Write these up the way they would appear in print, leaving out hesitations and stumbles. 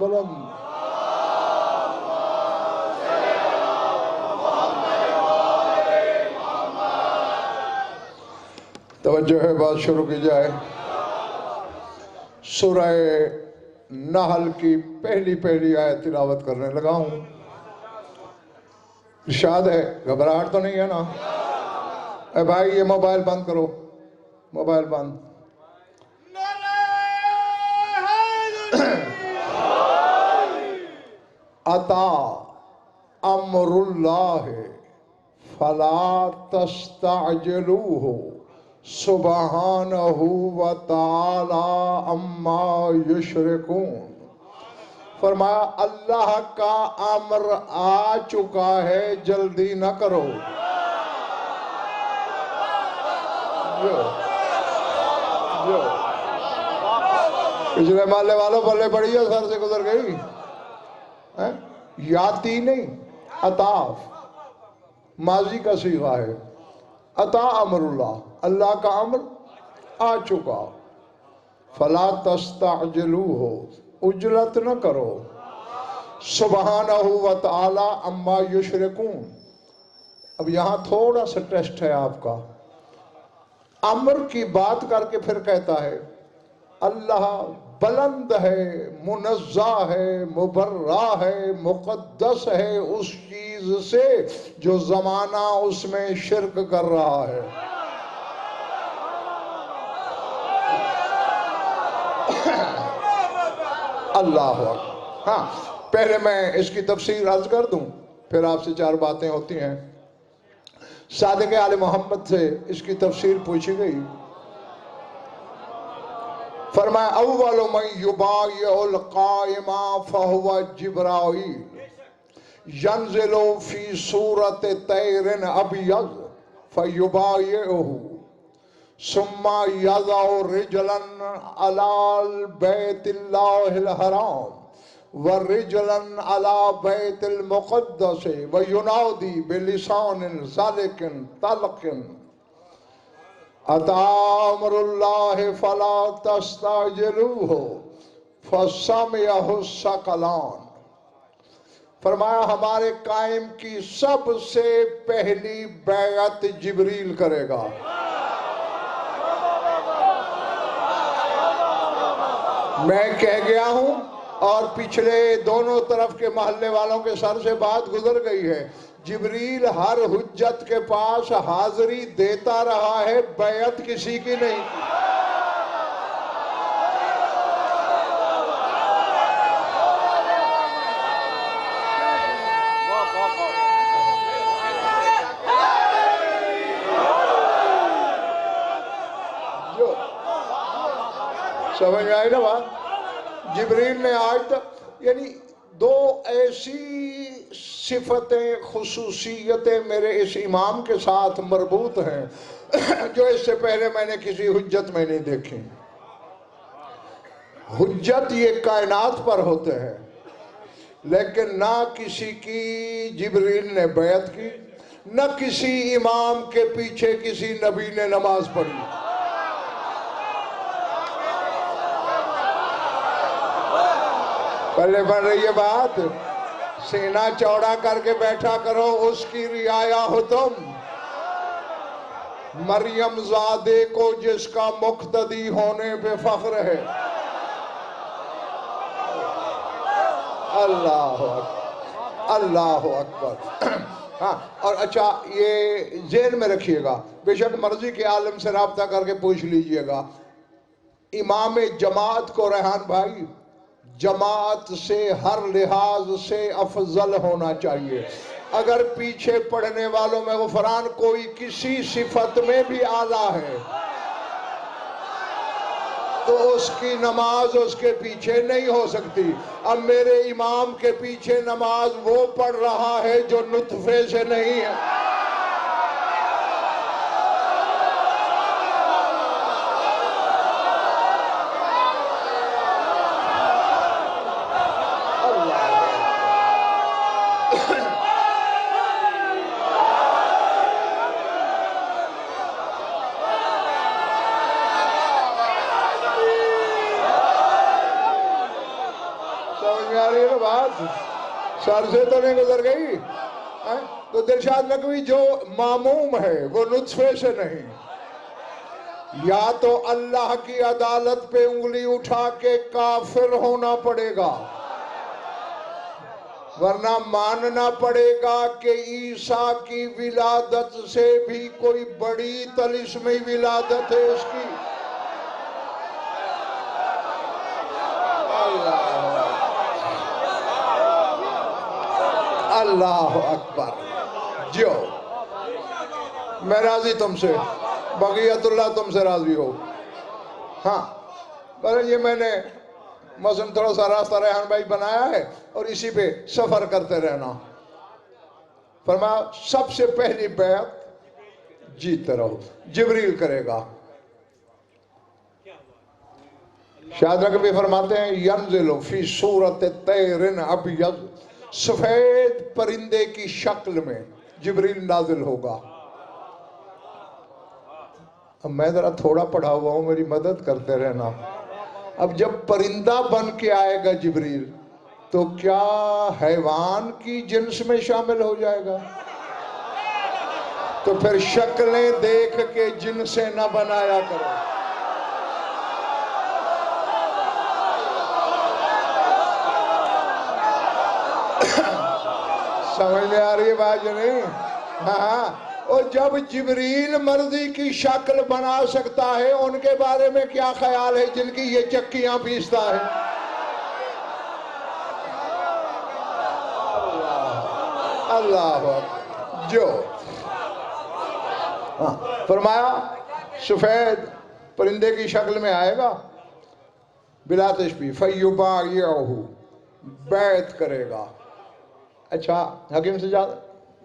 बुलंद तवज्जो है, बात शुरू की जाए। सूरह नहल की पहली आयत तिलावत करने लगा हूँ। इरशाद है, घबराहट तो नहीं है ना? ए भाई, ये मोबाइल बंद करो, मोबाइल बंद। अता अमरुल्लाह फला तस्तअजिलूहु सुबहानहु व तआला अम्मा युशरिकून। फरमाया, अल्लाह का अमर आ चुका है, जल्दी न करो। पिछले माले वालों बल्ले पड़ी है, सर से गुजर गई है? याती नहीं, अताफ माजी का सीगा है। अता अमरुल्लाह, अल्लाह का अमर आ चुका। फला तस्तअजिलूहु, उजलत न करो। सुबहानहु व तआला अम्मा युशरिकून। अब यहाँ थोड़ा सा टेस्ट है आपका। अमर की बात करके फिर कहता है अल्लाह बुलंद है, मुनज़्ज़ा है, मुबर्रा है, मुक़द्दस है उस चीज से जो जमाना उसमें शिर्क कर रहा है। अल्लाह। हाँ, पहले मैं इसकी तफसीर अर्ज कर दूं, फिर आपसे चार बातें होती हैं। सादिक़ आले मोहम्मद से इसकी तफसीर पूछी गई। फरमाया, अव्वलु मन युबायिउल क़ाइमा फहुवा जिब्राईल यंज़िलु फ़ी सूरत तैरिन अबयज़ फयुबायिउहु सुम्मा यज़अु रिजलन अलाल बैतिल्लाहिल हराम व रिजलन अला बैतिल मुक़द्दस व युनादी बिलिसानिन ज़ालिकिन तलक़िन अता अमरुल्लाह फला तस्तअजिलूहु फसमिअहु सकलान। फरमाया, हमारे कायम की सबसे पहली बैअत जिब्रील करेगा। मैं कह गया हूं और पिछले दोनों तरफ के मोहल्ले वालों के सर से बात गुजर गई है। जिब्रील हर हुज्जत के पास हाजिरी देता रहा है, बैअत किसी की नहीं। समझ में आई ना बात? जिब्रील ने आज तक, यानी दो ऐसी सिफतें, खुसूसियतें मेरे इस इमाम के साथ मरबूत हैं जो इससे पहले मैंने किसी हुज्जत में नहीं देखी। हुज्जत ये कायनात पर होते हैं, लेकिन ना किसी की जिब्रील ने बैत की, न किसी इमाम के पीछे किसी नबी ने नमाज पढ़ी। पहले बढ़ रही है बात। सीना चौड़ा करके बैठा करो, उसकी रियाया हो तुम। मरियम ज़ादे को जिसका मुक्तदी होने पे फख्र है। अल्लाह अकबर, अल्लाह अकबर। हाँ, और अच्छा, ये ज़हन में रखिएगा, बेशक मर्जी के आलम से राब्ता करके पूछ लीजिएगा। इमाम जमात को रेहान भाई जमात से हर लिहाज से अफजल होना चाहिए। अगर पीछे पढ़ने वालों में गुफरान कोई किसी सिफत में भी आला है तो उसकी नमाज उसके पीछे नहीं हो सकती। अब मेरे इमाम के पीछे नमाज वो पढ़ रहा है जो नुत्फे से नहीं है। बात सर से तो नहीं गुजर गई है? तो दिलशाद नकवी जो मामूम है वो नुत्फे से नहीं, या तो अल्लाह की अदालत पे उंगली उठा के काफिर होना पड़ेगा, वरना मानना पड़ेगा कि ईसा की विलादत से भी कोई बड़ी तलिस्मी विलादत है उसकी। अल्लाह अकबर। जो मैं राजी तुमसे, बगियतुल्लाह तुमसे राजी हो। हाँ, पर ये मैंने मौसम थोड़ा सा रास्ता रेहान भाई बनाया है और इसी पे सफर करते रहना। फरमाया सबसे पहली बैत जीतते रहो, जिब्रील करेगा। शायद नकवी फरमाते हैं यंजिलु फी सूरत तैरिन अबयज़, सफेद परिंदे की शक्ल में जिब्रील नाजिल होगा। अब मैं जरा थोड़ा पढ़ा हुआ हूं, मेरी मदद करते रहना। अब जब परिंदा बन के आएगा जिब्रील, तो क्या हैवान की जिन्स में शामिल हो जाएगा? तो फिर शक्लें देख के जिनसे न बनाया करो। समझ में आ रही है बात नहीं? हाँ, और जब जिब्रील मर्जी की शक्ल बना सकता है, उनके बारे में क्या ख्याल है जिनकी ये चक्कियां पीसता है? अल्लाह। जो हाँ, फरमाया सफेद परिंदे की शक्ल में आएगा, बिला तशबीह, फयुबायिअहु, बैत करेगा। अच्छा हकीम से ज्यादा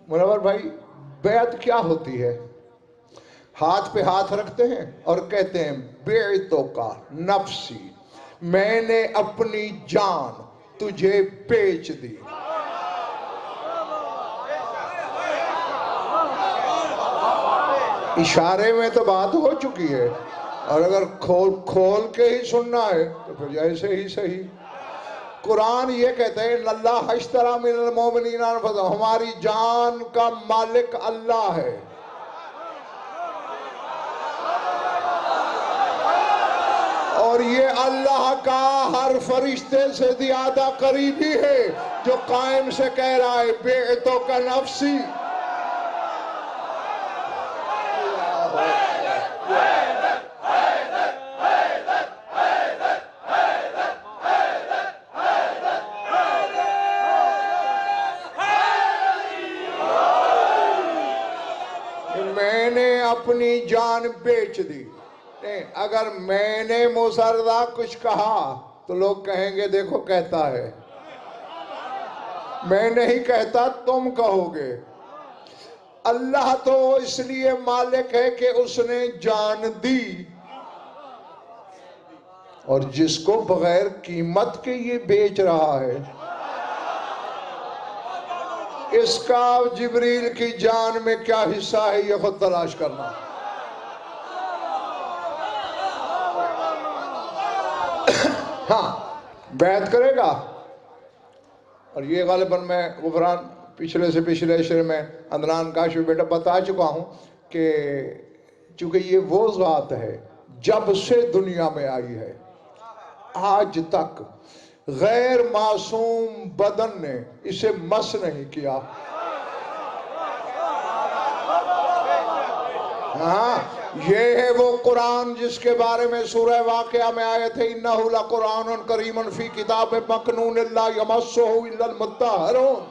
मुनव्वर भाई, बैत क्या होती है? हाथ पे हाथ रखते हैं और कहते हैं बेइतो का नफ्सी, मैंने अपनी जान तुझे बेच दी। इशारे में तो बात हो चुकी है, और अगर खोल खोल के ही सुनना है तो फिर जैसे ही सही। कुरान ये कहते हैं अल्लाह हश्तरा मिनल मोमिनीन अनफुसहम, हमारी जान का मालिक अल्लाह है। और ये अल्लाह का हर फरिश्ते से ज्यादा करीबी है जो कायम से कह रहा है बेइतो का नफ्सी। अपनी जान बेच दी। नहीं, अगर मैंने मुसरदा कुछ कहा तो लोग कहेंगे देखो कहता है, मैं नहीं कहता तुम कहोगे। अल्लाह तो इसलिए मालिक है कि उसने जान दी, और जिसको बगैर कीमत के ये बेच रहा है, इसका जिब्रील की जान में क्या हिस्सा है ये खुद तलाश करना। हाँ, बैत करेगा। और ये गालिबन मैं गुफरान पिछले से पिछले इशरे में अदनान काशिफ बेटा बता चुका हूं कि चूंकि ये वो ज़ात है जब से दुनिया में आई है आज तक गैर मासूम बदन ने इसे मस नहीं किया। हाँ, ये है वो कुरान जिसके बारे में सूरह वाक़िया में आए थे इन्नहु लकुरानुन करीमुन फी किताब मकनून ला यमस्सुहु इल्लल मुत्तहरून।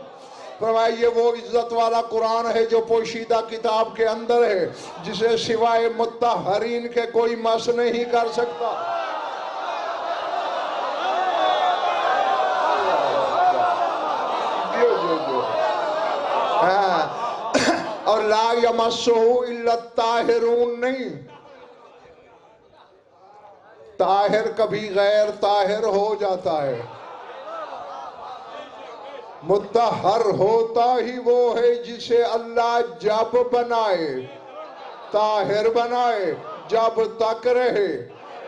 फरमाया ये वो इज्जत वाला कुरान है जो पोशीदा किताब के अंदर है, जिसे सिवाय मुत्तहरीन के कोई मस नहीं कर सकता। और ला यमस्सुहु इल्ला ताहिरून नहीं, ताहिर कभी गैर ताहिर हो जाता है, मुत्तहर होता ही वो है जिसे अल्लाह जब बनाए ताहिर बनाए, जब तक रहे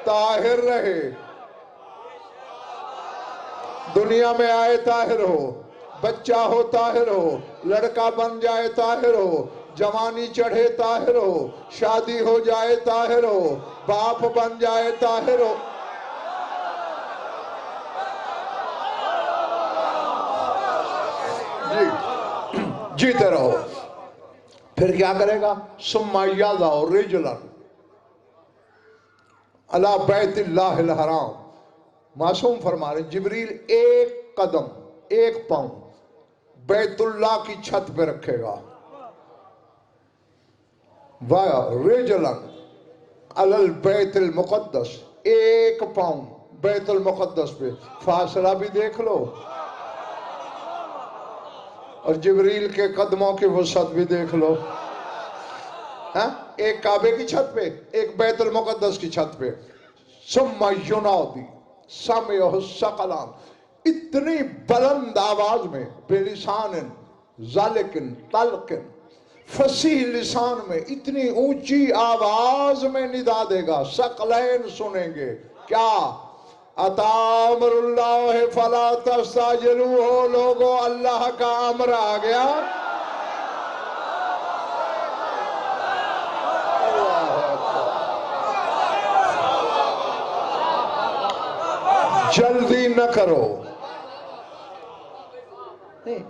ताहिर रहे। दुनिया में आए ताहिर हो, बच्चा हो ताहिर हो, लड़का बन जाए ताहिर हो, जवानी चढ़े ताहिर हो, शादी हो जाए ताहिर हो, बाप बन जाए ताहिर हो। जी जीते रहो। फिर क्या करेगा? सुम्मा याज़ा रिजलन अला बैतिल्लाहिल हराम। मासूम फरमा रहे जिब्रील एक कदम, एक पांव बैतुल्लाह की छत पे रखेगा। वाया रिजलन अलल बैतुल मुक़द्दस, एक पांव बैतुल मुक़द्दस पे। फासला भी देख लो और जिब्रील के कदमों की वसअत भी देख लो। एक काबे की छत पे, एक बैतुल मुक़द्दस की छत पे। सुम्मा युनादी समयहु सकलान, इतनी बुलंद आवाज में, बेलिसान जालिकिन तलकिन, फसीह लिसान में, इतनी ऊंची आवाज में निदा देगा। सकलैन सुनेंगे। क्या? अतामरुल्लाह फला तस्ताजिलू, हो लोगो अल्लाह का अमर आ गया। जल्दी न करो। नहीं,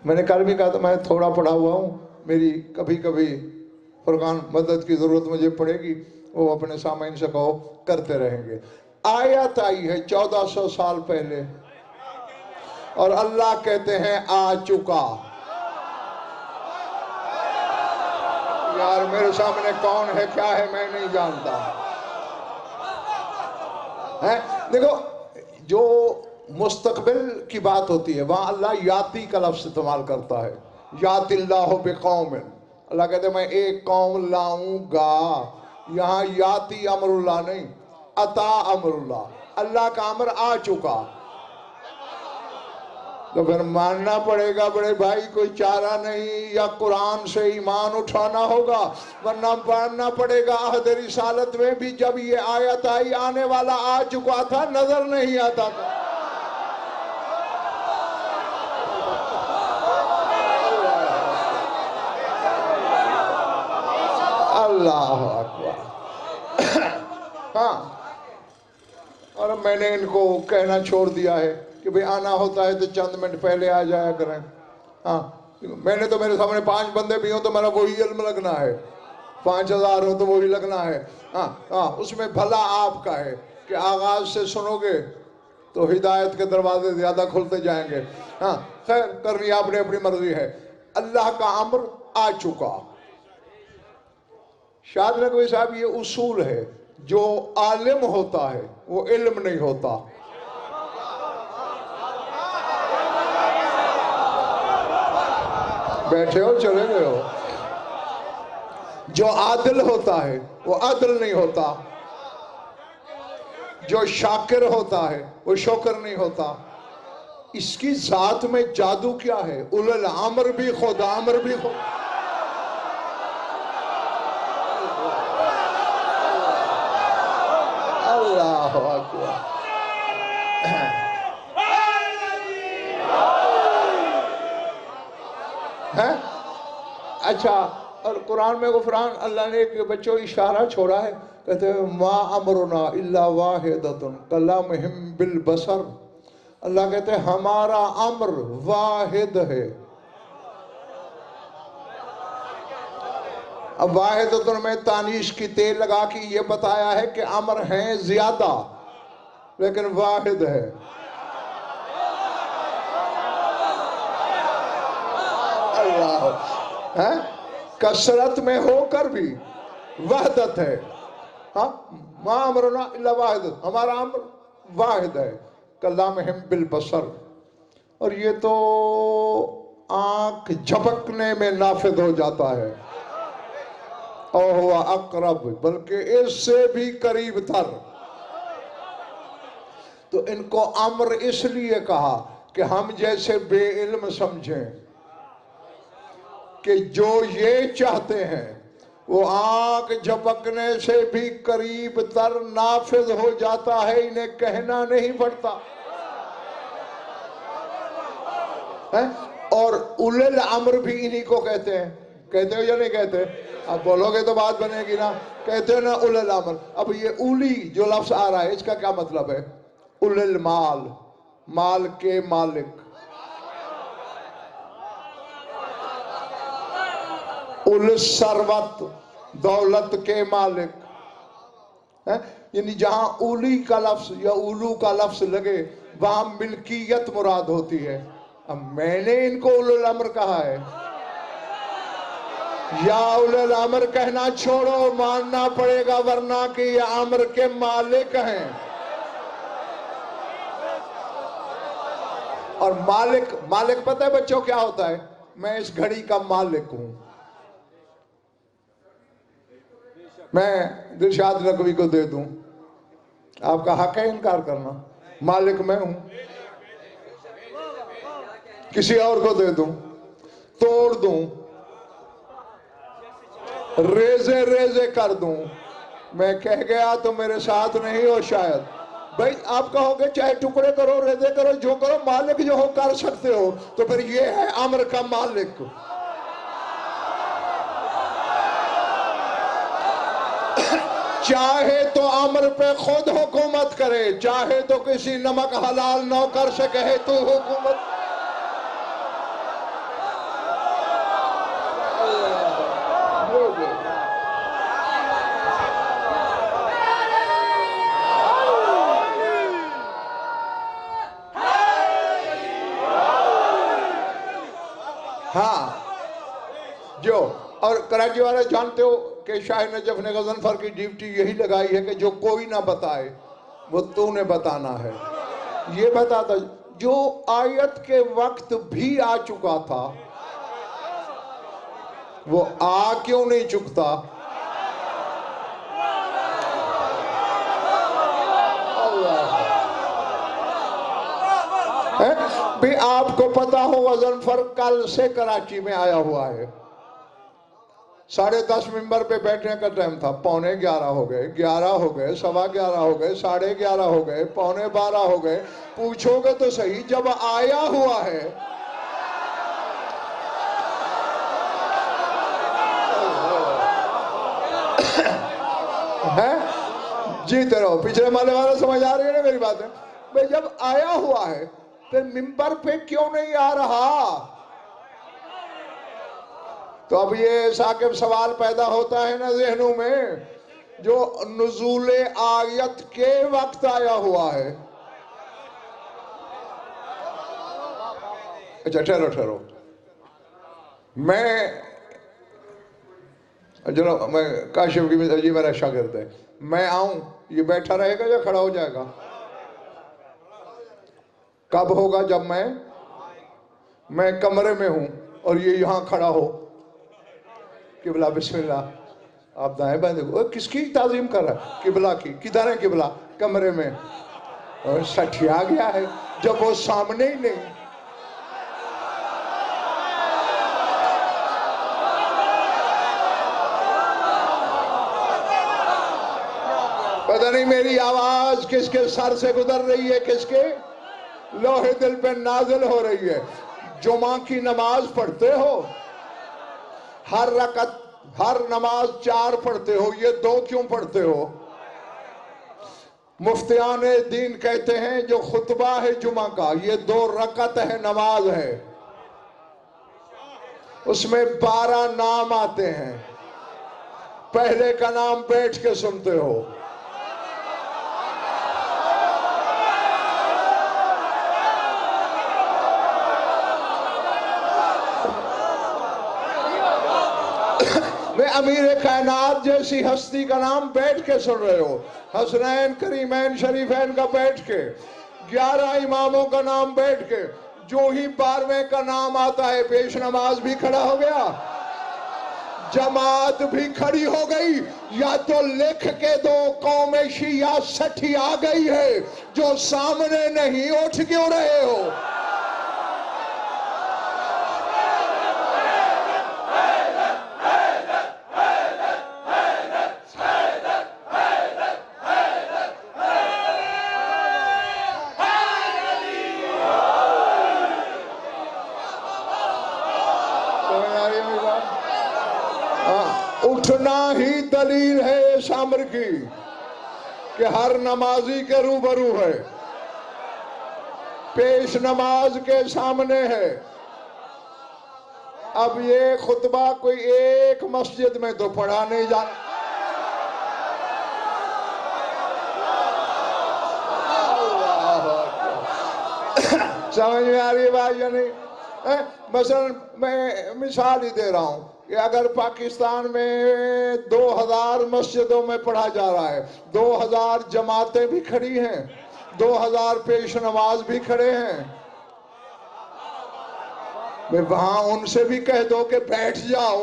मैंने कल भी कहा था मैं थोड़ा पढ़ा हुआ हूं, मेरी कभी कभी फुरकान मदद की जरूरत मुझे पड़ेगी, वो अपने सामाइन से कहो करते रहेंगे। आयत आई है 1400 साल पहले और अल्लाह कहते हैं आ चुका। यार मेरे सामने कौन है क्या है मैं नहीं जानता है। देखो, जो मुस्तकबिल की बात होती है वहां अल्लाह याती का लफ्ज़ इस्तेमाल करता है। यातिल्लाहु बिकौमिन, अल्लाह कहते मैं एक कौम लाऊंगा। यहाँ याती अमरुल्लाह नहीं, अता अमरुल्लाह, अल्लाह का अमर आ चुका। तो फिर मानना पड़ेगा बड़े भाई, कोई चारा नहीं, या कुरान से ईमान उठाना होगा, वरना मानना पड़ेगा अहद रिसालत में भी जब ये आयत आई आने वाला आ चुका था, नजर नहीं आता था। अल्लाह अकबर। हाँ, और मैंने इनको कहना छोड़ दिया है कि भाई आना होता है तो चंद मिनट पहले आ जाया करें। हाँ, मैंने तो मेरे सामने 5 बंदे भी हो तो मेरा वही इल्म लगना है, 5000 हो तो वही लगना है। हाँ, उसमें भला आपका है कि आगाज से सुनोगे तो हिदायत के दरवाजे ज्यादा खुलते जाएंगे। हाँ, खैर करनी आपने अपनी मर्जी है। अल्लाह का अम्र आ चुका। शायद नकवी साहब ये उसूल है, जो आलिम होता है वो इल्म नहीं होता। बैठे हो चले गए हो। जो आदिल होता है वो आदिल नहीं होता। जो शाकिर होता है वो शोकर नहीं होता। इसकी जात में जादू क्या है? उलल अमर भी खुदा, अमर भी खुदा। अल्लाह अकबर। है अच्छा, और कुरान में गुफरान अल्लाह ने एक बच्चों इशारा छोड़ा है, कहते हैं मा अमरुना इल्ला वाहिदतुन कलामहिम बिल बसर। अल्लाह कहते हैं हमारा अम्र वाहिद है। अब वाहिदतुन में तानीश की तेल लगा के ये बताया है कि अम्र हैं ज्यादा लेकिन वाहिद है। अल्लाह है, कसरत में होकर भी वहदत है। हाँ, मा अमरुना इल्ला वाहिद, हमारा अम्र वाहिद है। कलामहिम बिल बसर, और ये तो आंख झपकने में नाफिद हो जाता है। और अकरब, बल्कि इससे भी करीब तर। तो इनको अम्र इसलिए कहा कि हम जैसे बेइल्म समझें कि जो ये चाहते हैं वो आंख झपकने से भी करीब तर नाफिज हो जाता है, इन्हें कहना नहीं पड़ता। है? और उलिल अम्र भी इन्हीं को कहते हैं। कहते हो या नहीं कहते? अब बोलोगे तो बात बनेगी ना। कहते हो ना उलिल अम्र। अब ये उली जो लफ्ज आ रहा है इसका क्या मतलब है? उलिल माल, माल के मालिक। उल सरवत, दौलत के मालिक है। यानी जहां उली का लफ्ज या उलू का लफ्ज लगे वहां मिल्कियत मुराद होती है। अब मैंने इनको उलुल अम्र कहा है, या उलुल अम्र कहना छोड़ो, मानना पड़ेगा वरना कि ये अम्र के मालिक हैं। और मालिक, मालिक पता है बच्चों क्या होता है? मैं इस घड़ी का मालिक हूं। मैं दिलशाद नकवी को दे दूं, आपका हक है इनकार करना? मालिक मैं हूं। किसी और को दे दूं, तोड़ दूं, रेजे रेजे कर दूं, मैं कह गया तो मेरे साथ नहीं हो शायद। भाई आप कहोगे चाहे टुकड़े करो, रेजे करो, जो करो, मालिक जो हो कर सकते हो, तो फिर ये है अम्र का मालिक। चाहे तो अम्र पे खुद हुकूमत करे, चाहे तो किसी नमक हलाल नौकर से कहे तू हुकूमत। हाँ जो, और कराची वाले जानते हो कि शाह नजफ ने गजनफर की ड्यूटी यही लगाई है कि जो कोई ना बताए वो तूने बताना है। ये बताता जो आयत के वक्त भी आ चुका था वो आ क्यों नहीं चुकता? है भी आपको पता हो गजनफर कल से कराची में आया हुआ है। 10:30 मिंबर पे बैठने का टाइम था, 11:45 हो गए, 11 हो गए, 11:15 हो गए, 11:30 हो गए, 11:45 हो गए। पूछोगे तो सही, जब आया हुआ है हैं? जीते रहो, पिछले माले वाला समझ आ रही है ना मेरी बात है? भाई जब आया हुआ है फिर मिंबर पे क्यों नहीं आ रहा? तो अब ये साकिब सवाल पैदा होता है ना जहनों में, जो नुज़ूले आयत के वक्त आया हुआ है। अच्छा ठहरो ठहरो, मैं चलो, मैं काशिफ की ये मेरा शागिर्द है, मैं आऊं, ये बैठा रहेगा या खड़ा हो जाएगा? कब होगा? जब मैं कमरे में हूं और ये यहां खड़ा हो। किबला बिस्मिल्लाह, आप दाएं बाएं देखो। किसकी ताजीम कर रहा है? किबला की। किधर है किबला? कमरे में। और सठिया गया है जब वो सामने ही नहीं। पता नहीं मेरी आवाज किसके सर से गुजर रही है, किसके लोहे दिल पे नाजिल हो रही है। जुमा की नमाज पढ़ते हो, हर रकत, हर नमाज 4 पढ़ते हो, ये 2 क्यों पढ़ते हो? मुफ्तियान दीन कहते हैं जो खुतबा है जुमा का, ये 2 रकत है, नमाज है, उसमें 12 नाम आते हैं। पहले का नाम बैठ के सुनते हो, मैं अमीर कायनात जैसी हस्ती का नाम बैठ के सुन रहे हो, हसनैन करीमैन शरीफैन का बैठ के, 11 इमामों का नाम बैठ के। जो ही 12वें का नाम आता है पेश नमाज भी खड़ा हो गया, जमात भी खड़ी हो गई। या तो लिख के दो कौम शिया 60 आ गई है, जो सामने नहीं, उठ क्यों रहे हो? उठना ही दलील है इस अम्र की कि हर नमाजी के रूबरू है, पेश नमाज के सामने है। अब ये खुतबा कोई एक मस्जिद में तो पढ़ा नहीं जा, समझ में आ रही है बात या नहीं? मसलन मैं मिसाल ही दे रहा हूं कि अगर पाकिस्तान में 2000 मस्जिदों में पढ़ा जा रहा है, 2000 जमातें भी खड़ी हैं, 2000 पेश नमाज भी खड़े हैं, वहां उनसे भी कह दो कि बैठ जाओ,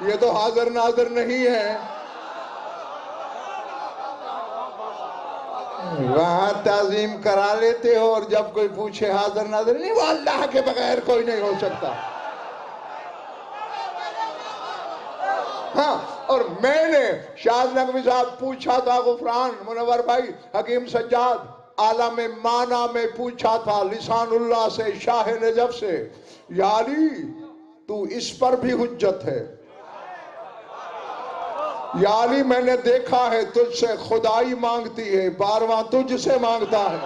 ये तो हाजिर नाजिर नहीं है। वहां ताजीम करा लेते हो और जब कोई पूछे हाजिर नाजिर नहीं, वो अल्लाह के बगैर कोई नहीं हो सकता। हाँ, और मैंने शाद नकवी साहब पूछा था, गुफरान मुनव्वर भाई हकीम सज्जाद आलम माना में पूछा था लिसानुल्लाह से, शाह नजफ से, यारी तू इस पर भी हुज्जत है, याली मैंने देखा है तुझसे खुदाई मांगती है, बारवा तुझसे मांगता है।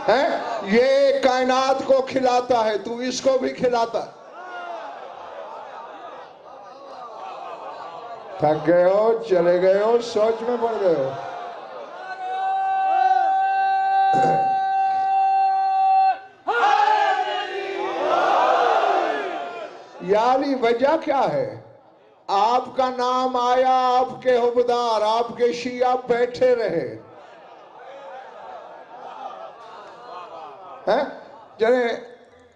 हैं? ये कायनात को खिलाता है, तू इसको भी खिलाता है। थक गए हो, चले गए हो, सोच में पड़ गए हो। यानी वजह क्या है? आपका नाम आया, आपके हुबदार, आपके शिया बैठे रहे हैं। जने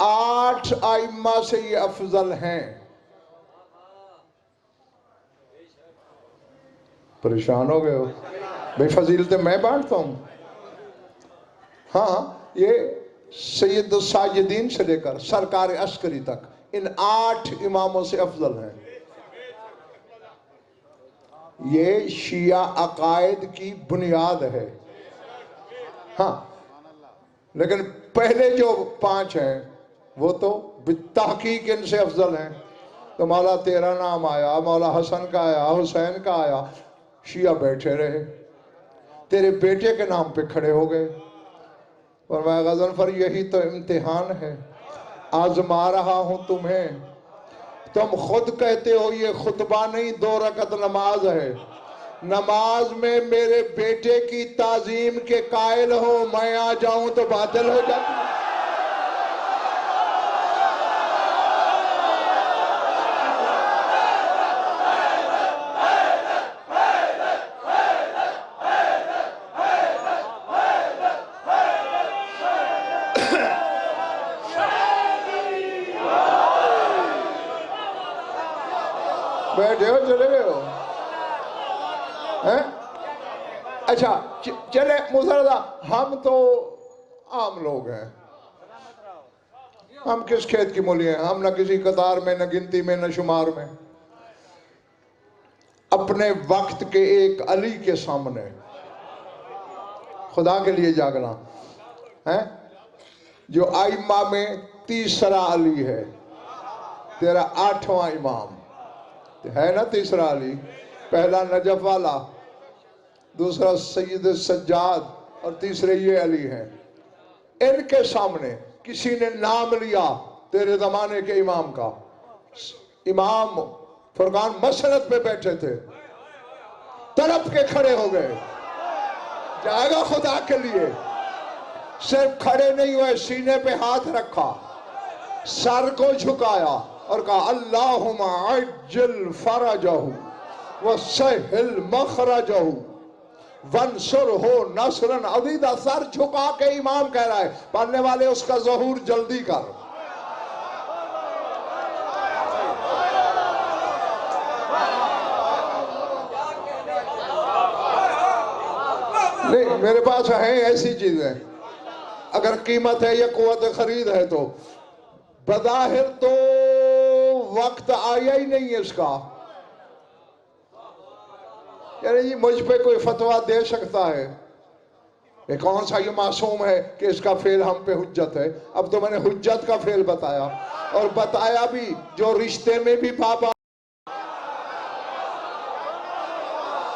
8 आइम्मा से ये अफजल हैं। परेशान हो गए हो भाई, फजीलतें मैं बांटता हूं। हाँ, ये सैयद साजिदीन से लेकर सरकार अस्करी तक इन 8 इमामों से अफजल हैं। ये शिया अकायद की बुनियाद है। हाँ, लेकिन पहले जो 5 हैं वो तो बित्तहकीक इनसे अफजल हैं। तो मौला तेरा नाम आया, मौला हसन का आया, हुसैन का आया, शिया बैठे रहे, तेरे बेटे के नाम पे खड़े हो गए। और मैं गज़नफर यही तो इम्तिहान है, आजमा रहा हूं तुम्हें। तुम खुद कहते हो ये खुतबा नहीं 2 रकत नमाज है। नमाज में मेरे बेटे की ताजीम के कायल हो, मैं आ जाऊं तो बातिल हो जाती। बैठे हो, चले गए हो हैं? अच्छा चले मुसरदा, हम तो आम लोग हैं, हम किस खेत की मूली हैं? हम न किसी कतार में, न गिनती में, न शुमार में। अपने वक्त के एक अली के सामने खुदा के लिए जागना है, जो आइम्मा में तीसरा अली है, तेरा 8वां इमाम है ना। तीसरा अली, पहला नजफ वाला, दूसरा सैयद सज्जाद और तीसरे ये अली हैं। इनके सामने किसी ने नाम लिया तेरे जमाने के इमाम का, इमाम फुरकान मसनद पे बैठे थे, तड़प के खड़े हो गए, जाएगा खुदा के लिए। सिर्फ खड़े नहीं हुए, सीने पे हाथ रखा, सर को झुकाया और कहा अल्लाहुम्मा अज्जिल फरजहु व सहिल मखरजहु वंसुरहु नसरन अज़ीज़ा। सर झुका के इमाम कह रहा है, पढ़ने वाले उसका ज़हूर जल्दी कर। नहीं, मेरे पास है ऐसी चीजें, अगर कीमत है या कुव्वत खरीद है तो बज़ाहिर तो वक्त आया ही नहीं है इसका। यानी जी मुझ पे कोई फतवा दे सकता है, ये कौन सा ये मासूम है कि इसका फेल हम पे हुज्जत है। अब तो मैंने हुज्जत का फेल बताया, और बताया भी जो रिश्ते में भी पापा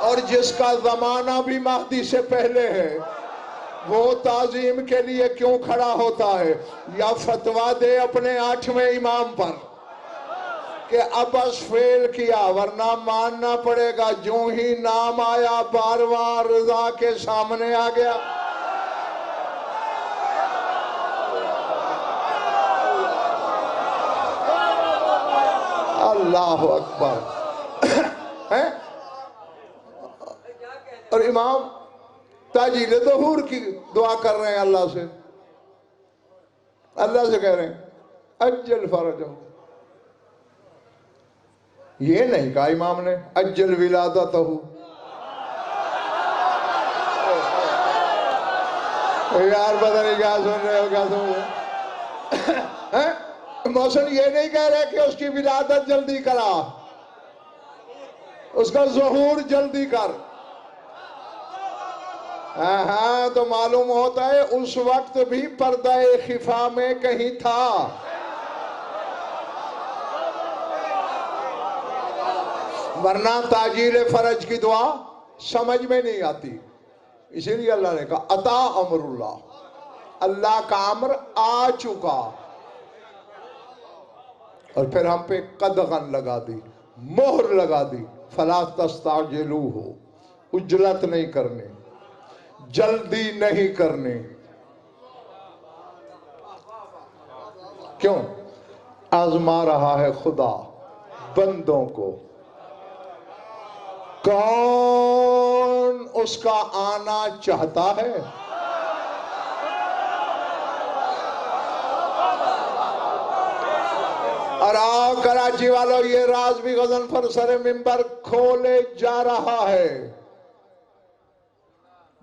और जिसका जमाना भी महदी से पहले है, वो ताजीम के लिए क्यों खड़ा होता है? या फतवा दे अपने 8वें इमाम पर कि अब बस फेल किया, वरना मानना पड़ेगा। जो ही नाम आया बार बार रजा के सामने आ गया। अल्लाह अकबर है। और इमाम ताजील ज़हूर की दुआ कर रहे हैं अल्लाह से, अल्लाह से कह रहे हैं अज्जल फरजहू। ये नहीं कहा इमाम ने अज्जल विलादतहू। यार पता नहीं क्या सुन रहे हो, क्या सुन रहे हैं? मौसम ये नहीं कह रहे कि उसकी विलादत जल्दी करा, उसका ज़हूर जल्दी कर। हाँ, तो मालूम होता है उस वक्त भी पर्दा खिफा में कहीं था। वरना ताजील फरज की दुआ समझ में नहीं आती। इसीलिए अल्लाह ने कहा अता अमरुल्लाह, अल्लाह का अम्र आ चुका। और फिर हम पे कदगन लगा दी, मोहर लगा दी। फला तस्ताजिलूहु, उजलत नहीं करनी, जल्दी नहीं करनी। क्यों? आजमा रहा है खुदा बंदों को। कौन उसका आना चाहता है? और आओ कराची वालों, ये राज भी गज़नफर सरे मिंबर खोले जा रहा है।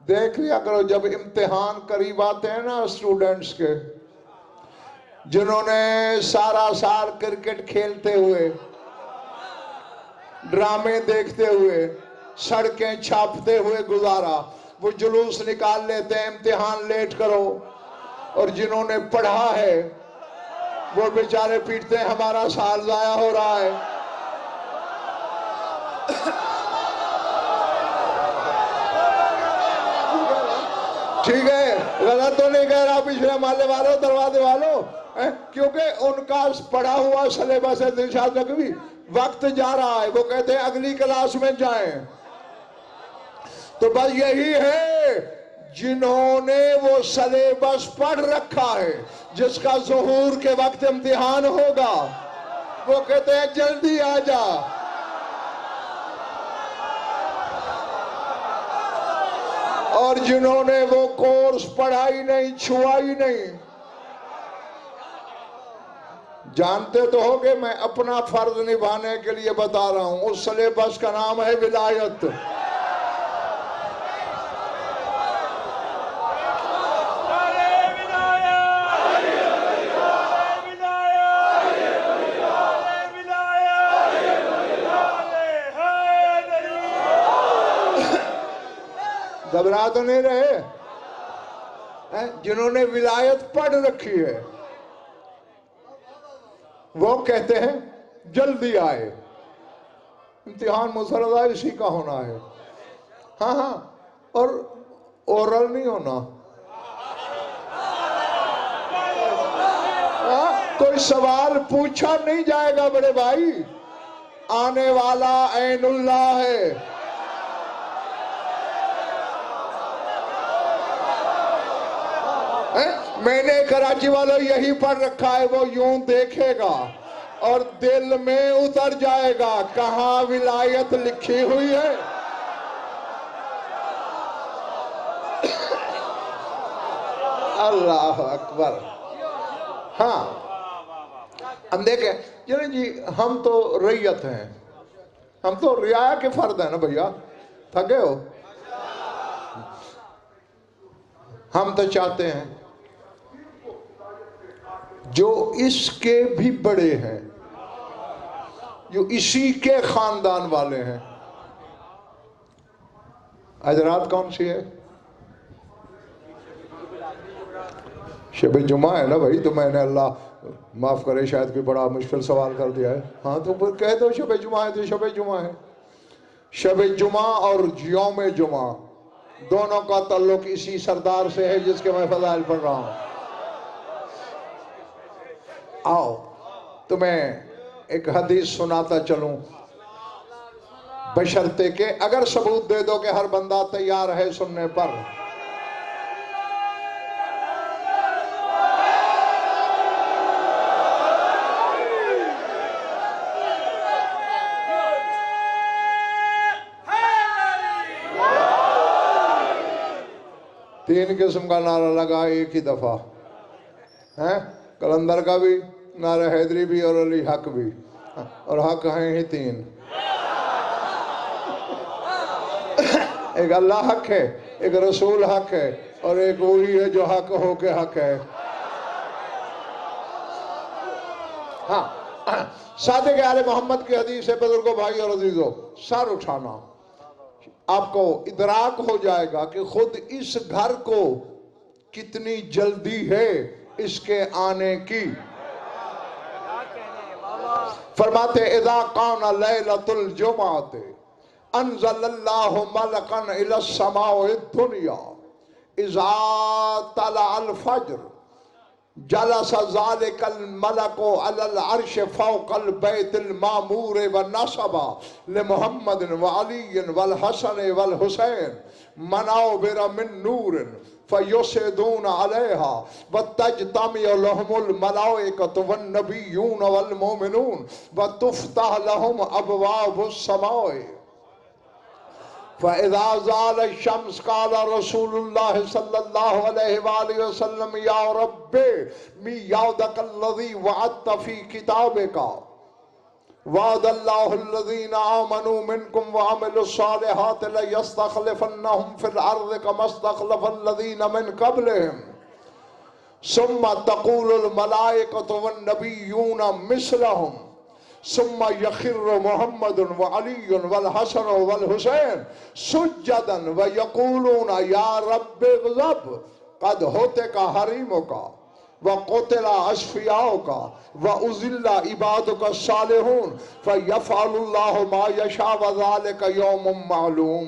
देख लिया करो, जब इम्तिहान करीब आते हैं ना स्टूडेंट्स के, जिन्होंने सारा साल क्रिकेट खेलते हुए, ड्रामे देखते हुए, सड़कें छापते हुए गुजारा, वो जुलूस निकाल लेते हैं इम्तिहान लेट करो। और जिन्होंने पढ़ा है वो बेचारे पीटते हैं हमारा साल जाया हो रहा है। ठीक है, गलत तो नहीं कह रहा पिछले माले वालों, दरवाजे वालों, क्योंकि उनका पढ़ा हुआ सिलेबस है दिलशाद नकवी। वक्त जा रहा है, वो कहते हैं अगली क्लास में जाएं। तो बस यही है, जिन्होंने वो सिलेबस पढ़ रखा है, जिसका ज़ुहूर के वक्त इम्तिहान होगा, वो कहते हैं जल्दी आ जा। और जिन्होंने वो कोर्स पढ़ा ही नहीं, छुआ ही नहीं, जानते तो हो कि मैं अपना फर्ज निभाने के लिए बता रहा हूं। उस सिलेबस का नाम है विलायत। घबरा तो नहीं रहे? जिन्होंने विलायत पढ़ रखी है वो कहते हैं जल्दी आए, इम्तिहान मुसरदा इसी का होना है। हाँ हाँ, और ओरल नहीं होना। कोई सवाल पूछा नहीं जाएगा बड़े भाई, आने वाला ऐनुल्लाह है। मैंने कराची वालों यही पढ़ रखा है, वो यूं देखेगा और दिल में उतर जाएगा कहां विलायत लिखी हुई है। अल्लाह अकबर। हाँ, हम देखें चलो जी, हम तो रैयत हैं, हम तो रियाया के फर्द है ना भैया, थके हो? हम तो चाहते हैं जो इसके भी बड़े हैं, जो इसी के खानदान वाले हैं। आज रात कौन सी है? शब जुमा है ना भाई, तो मैंने अल्लाह माफ़ करे शायद कोई बड़ा मुश्किल सवाल कर दिया है। हाँ तो फिर कह दो शब जुमा है तो शब जुमा है। शब जुमा और यौम जुमा दोनों का ताल्लुक इसी सरदार से है जिसके मैं फज़ाइल पढ़ रहा हूँ। आओ तुम्हें एक हदीस सुनाता चलूं, बशर्ते के अगर सबूत दे दो कि हर बंदा तैयार है सुनने पर। तीन किस्म का नारा लगा एक ही दफा है, कलंदर का भी नारा, हैदरी भी और अली हक भी, और हक हैं ही तीन। एक अल्लाह हक है, एक रसूल हक है, और एक वही है जो हक हो के हक है। हाँ, सादिक आले मोहम्मद की हदीस है बुजुर्गों, भाई और अजीजों, सर उठाना, आपको इदराक हो जाएगा कि खुद इस घर को कितनी जल्दी है इसके आने की। फरमाते इज़ा काना लैलतुल जुमात अंज़लल्लाहु मलकन इला समाए दुनिया इज़ा तला अल फज्र जलस ज़ालिकल मलको अलल अर्श फ़ौक़ल बैतिल मामूर व नसबा ले मुहम्मद व अली वल हसन वल हुसैन मनाबिर मिन नूर फ़युसदून अलैहा व तजतमिउ लहुमुल मलाइकतु वन नबिय्यून वल मोमिनून व तुफ़्तह लहुम अबवाबुस समाए फ़इज़ा ज़ाल शम्स क़ाल रसूलुल्लाह सल्लल्लाहु अलैहि वसल्लम या रब्बे मियादकल्लज़ी वअदत फ़ी किताबिका वअदल्लाहुल्लज़ीना आमनू मिनकुम वअमिलुस्सालिहाति लयस्तख़लिफ़न्नहुम फ़िल अर्ज़ि कमा इस्तख़लफ़ल्लज़ीना मिन क़ब्लिहिम सुम्मा तक़ूलुल मलाइकतु वन नबिय्यूना मिस्लहुम सुम्मा यखिर्रु मुहम्मदुन व अलीयुन वल हसन वल हुसैन सुज्जदन व यक़ूलूना या रब्बि ग़ज़ब क़द हुतिका हरीमुका व क़ुतिला अस्फ़ियाउका व उज़िल्ला इबादुका सालिहून फ़यफ़अलुल्लाहु मा यशा व ज़ालिका यौमुम मालूम।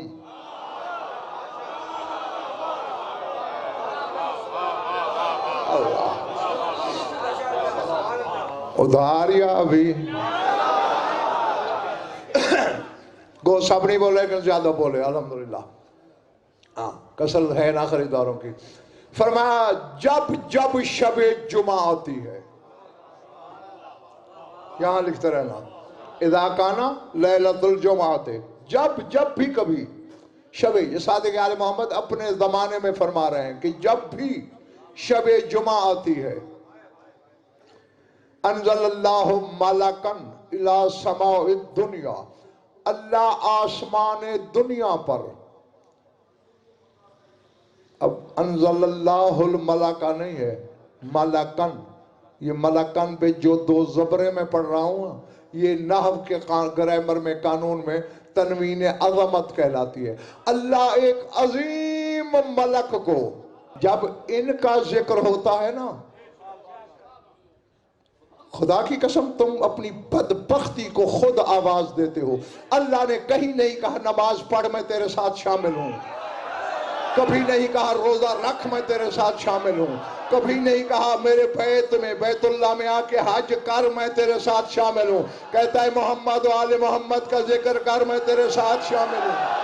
उधारिया भी गो सब नहीं बोले कि ज्यादा बोले, अल्हम्दुलिल्लाह। हाँ, कसर है ना खरीदारों की। फरमाया जब जब शबे जुमा आती है, यहां लिखते रहना इज़ा काना लैलतुल जुमाते, जब जब भी कभी शबे, ये सादिक आले मोहम्मद अपने जमाने में फरमा रहे हैं कि जब भी शबे जुमा आती है अंज़लल्लाहु मलकन इला समाए दुनिया, अल्लाह आसमान दुनिया पर, अब अंज़लल्लाहुल मलका नहीं है, मलकन, ये मलकन पे जो दो ज़बरे में पढ़ रहा हूँ ये नहव के ग्रामर में कानून में तनवीन अज़मत कहलाती है। अल्लाह एक अजीम मलक को, जब इनका जिक्र होता है ना, खुदा की कसम तुम अपनी बदबख्ती को खुद आवाज देते हो। अल्लाह ने कहीं नहीं कहा नमाज पढ़ मैं तेरे साथ शामिल हूं, कभी नहीं कहा रोजा रख मैं तेरे साथ शामिल हूं, कभी नहीं कहा मेरे बैत में बैतुल्लाह में आके हज कर मैं तेरे साथ शामिल हूं। कहता है मोहम्मद व आले मोहम्मद का जिक्र कर मैं तेरे साथ शामिल हूं।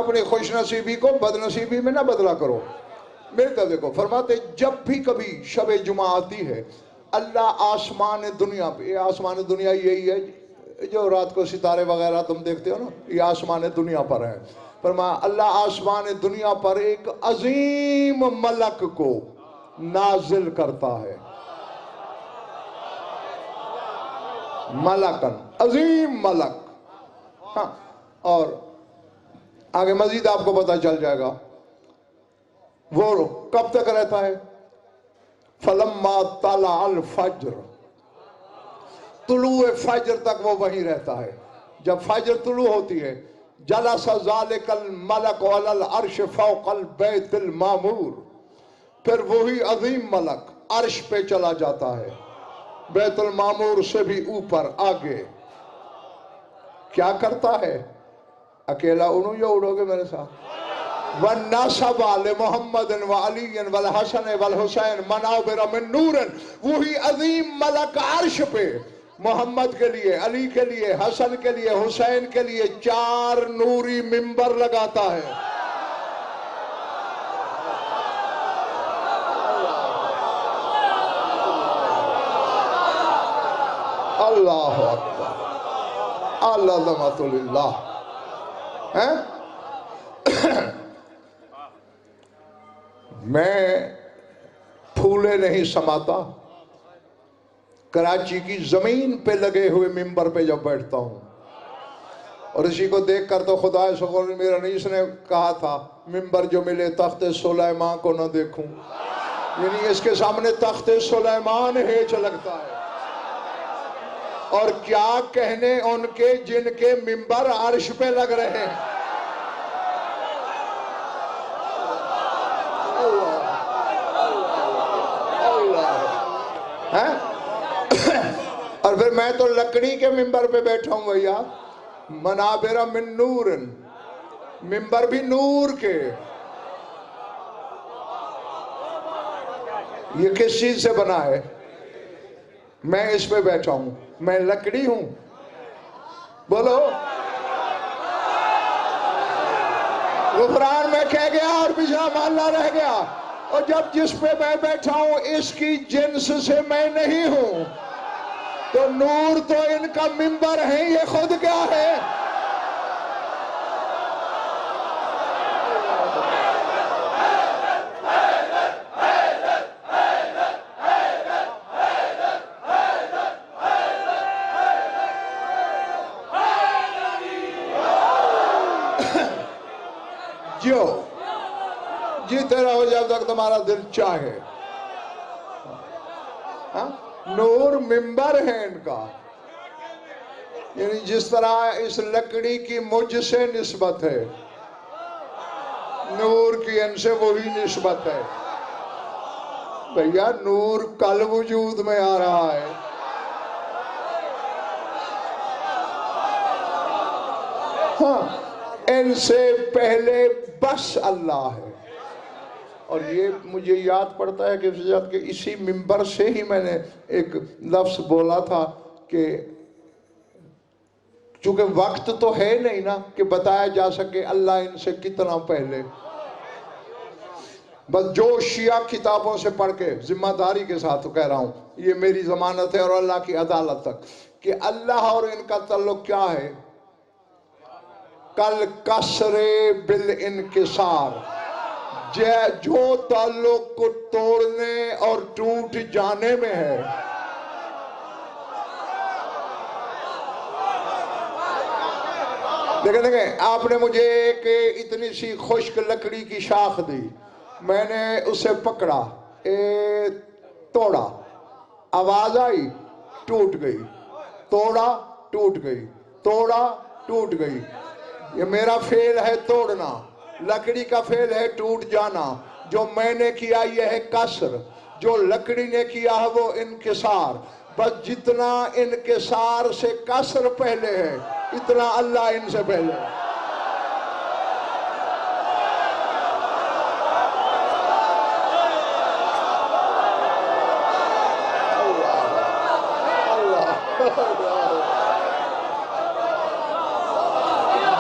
अपनी खुश नसीबी को बदनसीबी में ना बदला करो। मेरे तरफ देखो, फरमाते जब भी कभी शब जुमा आती है अल्लाह आसमान दुनिया पे, ये आसमान दुनिया यही है जो रात को सितारे वगैरह तुम देखते हो ना, ये आसमान दुनिया पर है। फरमाया अल्लाह आसमान दुनिया पर एक अजीम मलक को नाजिल करता है। मलकन, अजीम मलक। हाँ, और आगे मजीद आपको पता चल जाएगा वो कब तक रहता है। फलम्मा तला अल फज्र, तुलुए फज्र तक वो वहीं रहता है। जब फज्र तुलु होती है, जलसा ज़ालिकल मलक अलल अर्श फौकल बैतुल मामूर, फिर वही अजीम मलक अर्श पे चला जाता है, बैतुल मामूर से भी ऊपर आगे। क्या करता है? अकेला उड़ू या उड़ोगे मेरे साथ? वन्नसब अल मुहम्मद व अली वल हसन वल हुसैन मनाबिर मिन नूरन, वही अजीम मलक अर्श पे मोहम्मद के लिए, अली के लिए, हसन के लिए, हुसैन के लिए 4 नूरी मिंबर लगाता है। अल्लाह अकबर, अल्लाह हैं। मैं फूले नहीं समाता, कराची की जमीन पे लगे हुए मिंबर पे जब बैठता हूं और इसी को देखकर तो खुदा सुकून मेरा रईस ने कहा था, मिंबर जो मिले तख्ते सुलेमान को न देखूं, यानी इसके सामने तख्ते सुलेमान हेच लगता है। और क्या कहने उनके जिनके मिंबर अर्श पे लग रहे हैं। हैं? और फिर मैं तो लकड़ी के मिंबर पे बैठा हूं भैया, मनाबिरा मिन नूरन, मिंबर भी नूर के। ये किस चीज से बना है? मैं इस पे बैठा हूं, मैं लकड़ी हूं। बोलो गुफरान में कह गया और पिछला मामला रह गया। और जब जिस पे मैं बैठा हूं इसकी जिन्स से मैं नहीं हूं, तो नूर तो इनका मिंबर है, ये खुद क्या है? जो जीते रहो जब तक तुम्हारा दिल चाहे। हाँ? नूर मिंबर है इनका, यानी जिस तरह इस लकड़ी की मुझसे निस्बत है, नूर की इनसे वही निस्बत है। भैया नूर कल वजूद में आ रहा है। हाँ, इनसे पहले बस अल्लाह है। और ये मुझे याद पड़ता है कि इसी मिंबर से ही मैंने एक लफ्ज बोला था कि चूंकि वक्त तो है नहीं ना कि बताया जा सके अल्लाह इनसे कितना पहले। बस जो शिया किताबों से पढ़ के जिम्मेदारी के साथ तो कह रहा हूं, ये मेरी जमानत है और अल्लाह की अदालत तक, कि अल्लाह और इनका ताल्लुक क्या है। कल कसरे बिल इनकिसार, जो ताल्लुक को तोड़ने और टूट जाने में है। देखें, आपने मुझे एक इतनी सी खुश्क लकड़ी की शाख दी, मैंने उसे पकड़ा, तोड़ा, आवाज आई, टूट गई, तोड़ा, टूट गई, तोड़ा, टूट गई। ये मेरा फेल है तोड़ना, लकड़ी का फेल है टूट जाना। जो मैंने किया यह है कसर, जो लकड़ी ने किया है वो इनकिसार। बस जितना इनकिसार से कसर पहले है, इतना अल्लाह इनसे पहले है।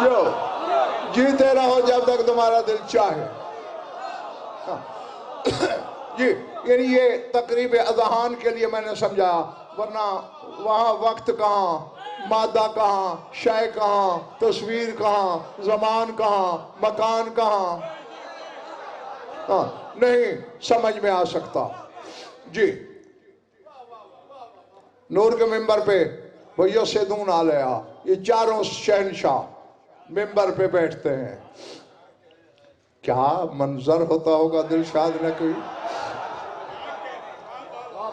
जो जीते रहो जब तक तुम्हारा दिल चाहे। जी, यानी ये तकरीब अज़हान के लिए मैंने समझा, वरना वहाँ वक्त कहाँ, मादा कहाँ, शय कहाँ, तस्वीर कहाँ, ज़मान कहाँ, मकान कहाँ, नहीं समझ में आ सकता। जी, नूर के मिंबर पे भैया सेदून आ गया, ये चारों शहनशाह मिंबर पे बैठते हैं। क्या मंजर होता होगा दिलशाद नकवी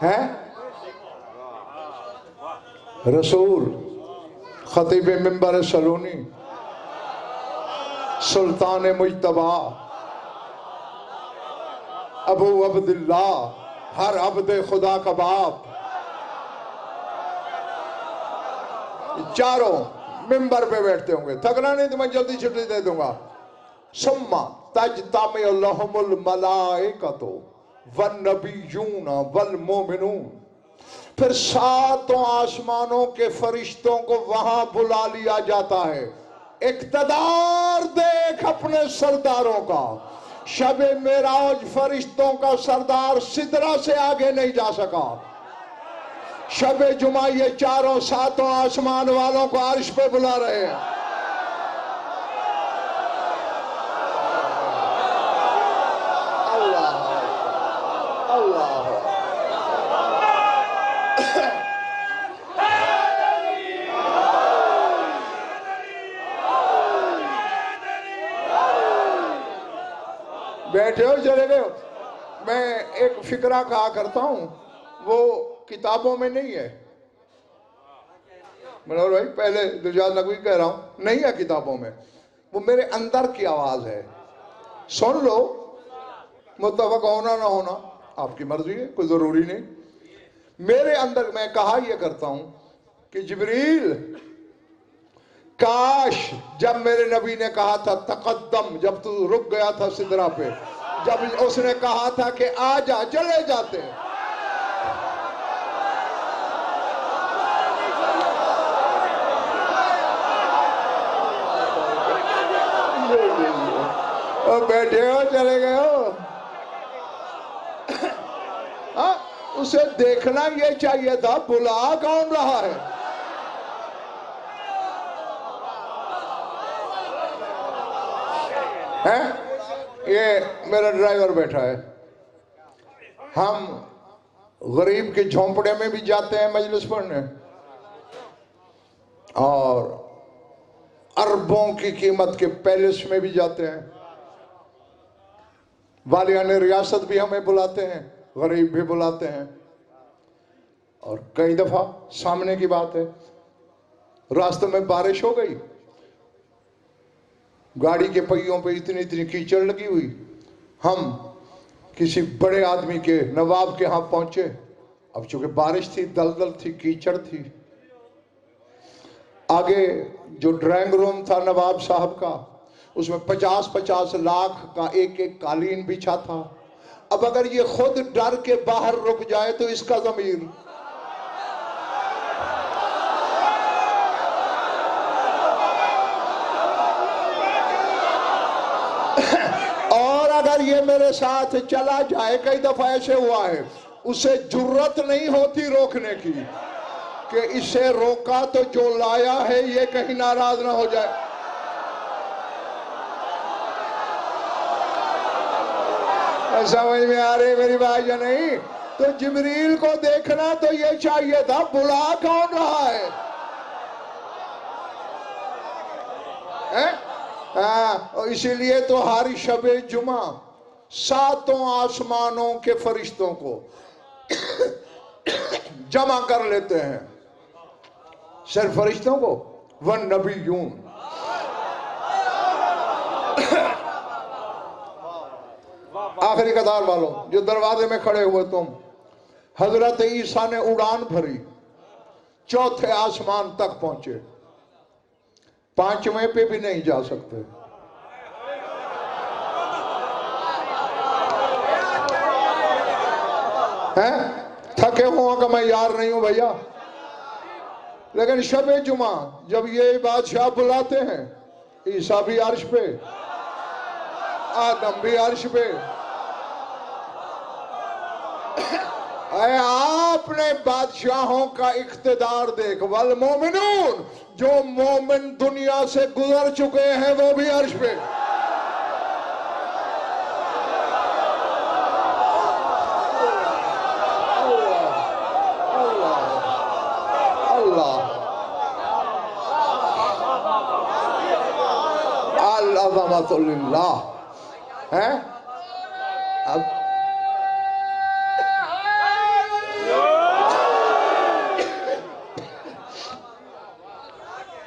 है। रसूल खतीब मिंबर सलूनी सुल्तान मुजतबा अबू अब्दुल्ला हर अब्द खुदा का बाप, चारों मिंबर पे बैठते होंगे। थकना नहीं तो मैं जल्दी छुट्टी दे दूंगा। सुम्मा तजतमिउल मलाइकतु वन नबिय्यून वल मोमिनून, फिर सातों आसमानों के फरिश्तों को वहां बुला लिया जाता है। इक़्तिदार देख अपने सरदारों का। शबे मेराज फरिश्तों का सरदार सिदरा से आगे नहीं जा सका। शबे जुमा ये चारों सातों आसमान वालों को अर्श पे बुला रहे हैं। अल्लाह अल्लाह बैठे हो चले गए हो। मैं एक फिक्रा कहा करता हूं, वो किताबों में नहीं है। मनोहर भाई पहले दिलशाद नकवी कह रहा हूं, नहीं है किताबों में, वो मेरे अंदर की आवाज है। सुन लो, मुत्तफक होना ना होना आपकी मर्जी है, कोई जरूरी नहीं। मेरे अंदर मैं कहा यह करता हूं कि जिब्रील, काश जब मेरे नबी ने कहा था तकद्दम, जब तू रुक गया था सिदरा पे, जब उसने कहा था कि आ जा, चले जाते हैं। और बैठे हो चले गए हो। हाँ, उसे देखना ये चाहिए था, बुला कौन रहा है। ये मेरा ड्राइवर बैठा है। हम गरीब के झोंपड़े में भी जाते हैं मजलिस पढ़ने, और अरबों की कीमत के पैलेस में भी जाते हैं। वालियान रियासत भी हमें बुलाते हैं, गरीब भी बुलाते हैं। और कई दफा सामने की बात है, रास्ते में बारिश हो गई, गाड़ी के पहियों पे इतनी इतनी कीचड़ लगी हुई। हम किसी बड़े आदमी के, नवाब के यहाँ पहुंचे। अब चूंकि बारिश थी, दलदल थी, कीचड़ थी। आगे जो ड्राइंग रूम था नवाब साहब का, उसमें 50-50 लाख का एक एक कालीन बिछा था। अब अगर ये खुद डर के बाहर रुक जाए तो इसका ज़मीर। और अगर ये मेरे साथ चला जाए, कई दफा ऐसे हुआ है, उसे जुर्रत नहीं होती रोकने की कि इसे रोका तो जो लाया है ये कहीं नाराज ना हो जाए। समझ में आ रही मेरी बात या नहीं? तो जिब्रील को देखना तो ये चाहिए था, बुला कौन रहा है? हाँ, इसीलिए तो हर शबे जुमा सातों आसमानों के फरिश्तों को जमा कर लेते हैं। सिर्फ फरिश्तों को, वन नबिय्यून, आखिरी कतार वालों जो दरवाजे में खड़े हुए तुम, हजरत ईसा ने उड़ान भरी, चौथे आसमान तक पहुंचे, पांचवें पे भी नहीं जा सकते। हैं? थके हुआ का मैं यार नहीं हूं भैया, लेकिन शबे जुमा जब ये बादशाह बुलाते हैं, ईसा भी अर्श पे, आदम भी अर्श पे। आपने बादशाहों का इख्तिदार देख, वल मोमिनून, जो मोमिन दुनिया से गुजर चुके हैं वो भी अर्श पे। रहमतुल्लाह है। अब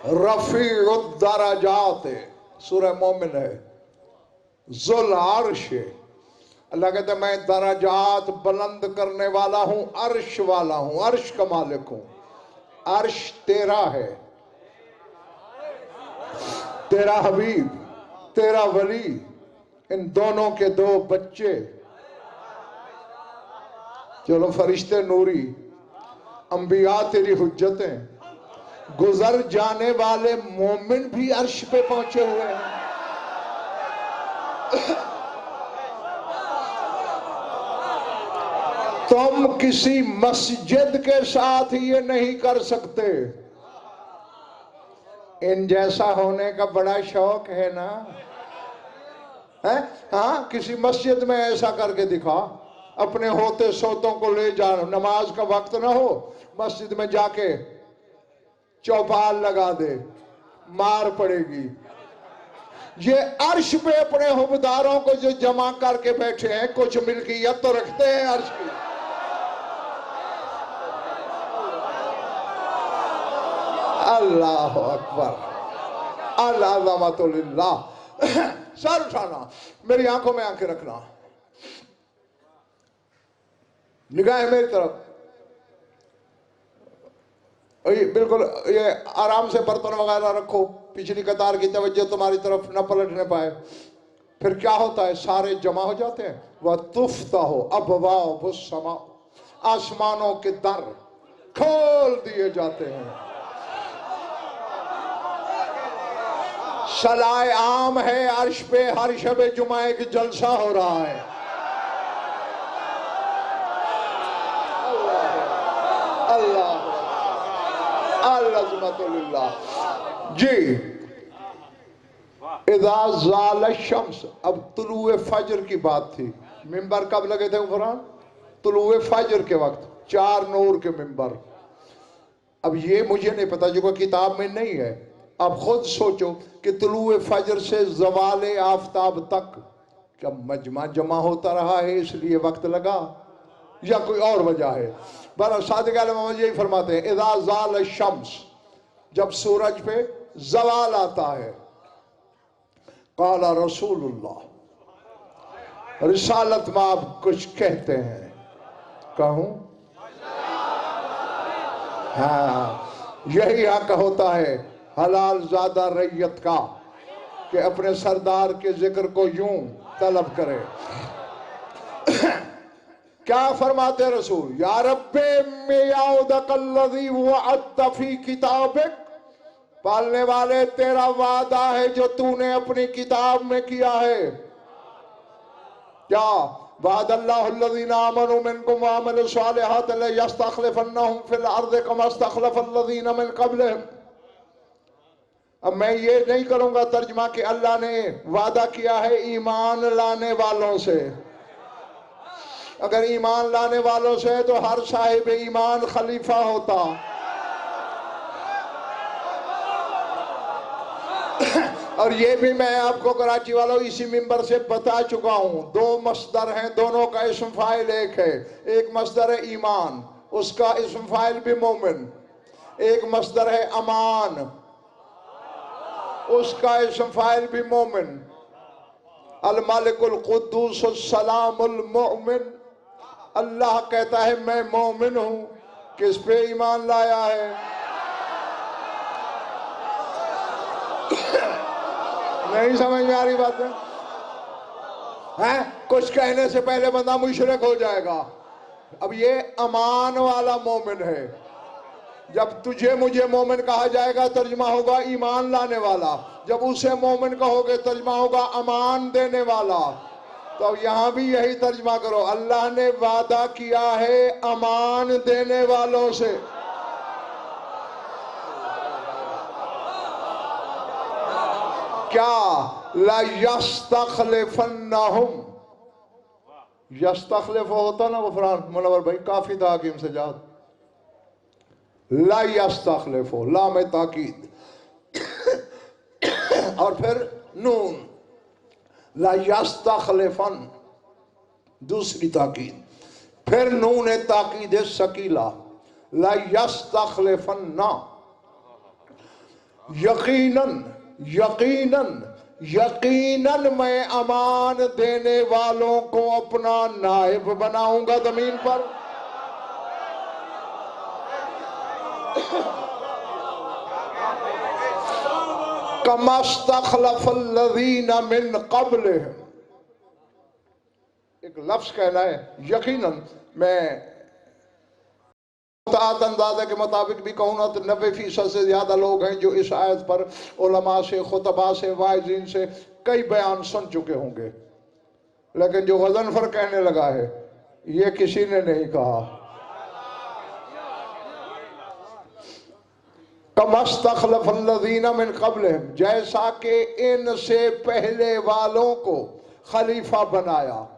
रफ़ीउद्दरजात सूरह मोमिन है। ज़ुल अर्श, अल्लाह कहते मैं दराजात बुलंद करने वाला हूं, अर्श वाला हूं, अर्श का मालिक हूं। अर्श तेरा है, तेरा हबीब, तेरा वली, इन दोनों के दो बच्चे। चलो फरिश्ते नूरी, अंबिया तेरी हुज्जतें, गुजर जाने वाले मोमिन भी अर्श पे पहुंचे हुए हैं। तुम किसी मस्जिद के साथ ये नहीं कर सकते। इन जैसा होने का बड़ा शौक है ना, है? हाँ, किसी मस्जिद में ऐसा करके दिखा, अपने होते सोतों को ले जा, नमाज का वक्त ना हो, मस्जिद में जाके चौपाल लगा दे, मार पड़ेगी। ये अर्श पे अपने हुबदारों को जो जमा करके बैठे हैं, कुछ मिल्कियत तो रखते हैं अर्श की। अल्लाह अकबर, अल्लाह। सर उठाना, मेरी आंखों में आंखें रखना, निगाहें मेरी तरफ, ये बिल्कुल ये आराम से बर्तन वगैरह रखो, पिछली कतार की तवज्जो तुम्हारी तरफ न पलटने पाए। फिर क्या होता है, सारे जमा हो जाते हैं। वह तुफ्ता हो अबवाब समा, आसमानों के दर खोल दिए जाते हैं। सलाए आम है अर्श पे, हर शबे जुमा एक जलसा हो रहा है। अल्लाह अल्लाह जी। इज़ा ज़ाल शम्स, अब तुलुए फजर की बात थी। मिंबर कब लगे थे कुरान? तुलुए फजर के वक्त, 4 नूर के मिंबर। अब ये मुझे नहीं पता, जो कोई किताब में नहीं है। अब खुद सोचो कि तुलुए फजर से ज़वाले आफताब तक क्या मजमा जमा होता रहा है, इसलिए वक्त लगा, या कोई और वजह है? बहरहाल सादिक आलम मोहम्मद यही फरमाते हैं, इज़ा ज़ाल शम्स, जब सूरज पे जवाल आता है। काला रसूलुल्लाह, रिसालत में आप कुछ कहते हैं, कहूं? हाँ, यही हक होता है हलाल ज़्यादा रैयत का कि अपने सरदार के जिक्र को यूं तलब करे। क्या फरमाते रसूल? या रब्बे मियाउदकल्लज़ी वअदत फी किताबिक, पालने वाले तेरा वादा है जो तूने अपनी किताब में किया है। क्या? वअदल्लाहुल्लज़ीना आमनू मिनकुम व अमिलुस सालिहाति लयस्तखलिफन्नहुम फिल अर्दि कमा इस्तखलफल्लज़ीना मिन क़ब्लिहिम। अब मैं ये नहीं करूंगा तर्जमा कि अल्लाह ने वादा किया है ईमान लाने वालों से। अगर ईमान लाने वालों से तो हर साहिब ईमान खलीफा होता। और ये भी मैं आपको कराची वालों इसी मिंबर से बता चुका हूं, 2 मस्दर हैं, दोनों का इस्म फाइल एक है। एक मस्दर है ईमान, उसका इस्म फाइल भी मोमिन। एक मस्दर है अमान, उसका इस्म फाइल भी मोमिन। अल मालिकुल कुद्दूस सलामुल मोमिन, अल्लाह कहता है मैं मोमिन हूं। किस पे ईमान लाया है? नहीं समझ में आ रही बात है? कुछ कहने से पहले बंदा मुशरिक हो जाएगा। अब ये अमान वाला मोमिन है। जब तुझे मुझे मोमिन कहा जाएगा तर्जमा होगा ईमान लाने वाला, जब उसे मोमिन कहोगे तर्जमा होगा अमान देने वाला। तो यहां भी यही तर्जमा करो, अल्लाह ने वादा किया है अमान देने वालों से। क्या? ला यस्तखलिफन्नहुम, यस्तखलिफ होता ना गुफरान मुनव्वर भाई, काफी था हकीम सजाद। ला यस्तखलिफो, ला में ताकीद और फिर नून, ला यस्तखलिफन, दूसरी ताकीद, फिर नून ताकीद सकीला, ला यस्तखलिफन्ना, यकीनन यकीनन यकीनन मैं अमान देने वालों को अपना नायब बनाऊंगा जमीन पर। कमस्तखलफल्लज़ीना मिन क़ब्लिहिम, एक लफ्ज कहना है यकीनन, मैं अंदाजे के मुताबिक भी कहूँ ना तो 90% से ज्यादा लोग हैं जो इस आयत पर उलमा से, खुतबा से, वाइज़ीन से कई बयान सुन चुके होंगे, लेकिन जो गज़नफर कहने लगा है ये किसी ने नहीं कहा। कमस्तखलफल्लज़ीना मिन क़ब्लिहिम, जैसा कि इनसे पहले वालों को खलीफा बनाया।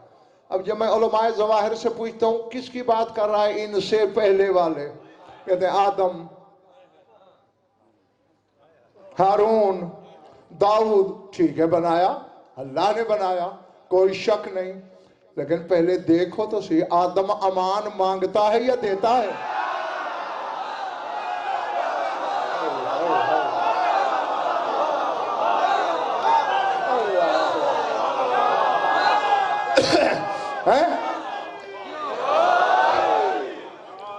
अब जब मैं उलमाए ज़वाहिर से पूछता हूँ किसकी बात कर रहा है इनसे पहले वाले, कहते हैं आदम, हारून, दाऊद, ठीक है बनाया, अल्लाह ने बनाया, कोई शक नहीं, लेकिन पहले देखो तो सही आदम अमान मांगता है या देता है?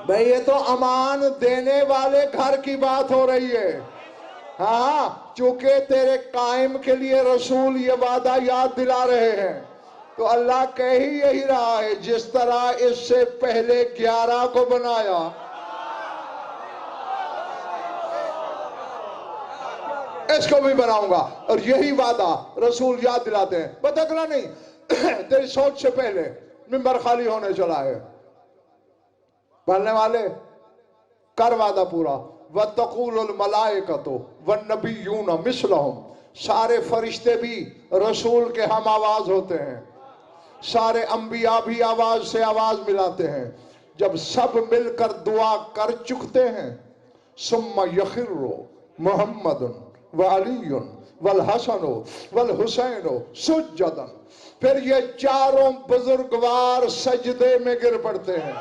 भाई ये तो अमान देने वाले घर की बात हो रही है। हाँ, चूंकि तेरे कायम के लिए रसूल ये वादा याद दिला रहे हैं, तो अल्लाह कह ही यही रहा है जिस तरह इससे पहले 11 को बनाया, इसको भी बनाऊंगा। और यही वादा रसूल याद दिलाते हैं, बतकना नहीं तेरी सोच से पहले मिंबर खाली होने चला है, बोलने वाले कर वादा पूरा। वतक़ूलुल मलाइकतु वन्नबिय्यून मिस्लहुम, सारे फरिश्ते भी रसूल के हम आवाज होते हैं, सारे अंबिया भी आवाज से आवाज मिलाते हैं। जब सब मिलकर दुआ कर चुकते हैं, सुम्मा यखिर्रु मुहम्मदुन व अलीयुन वल हसनु वल हुसैनु सुज्जदन, फिर ये चारों बुजुर्गवार सजदे में गिर पड़ते हैं।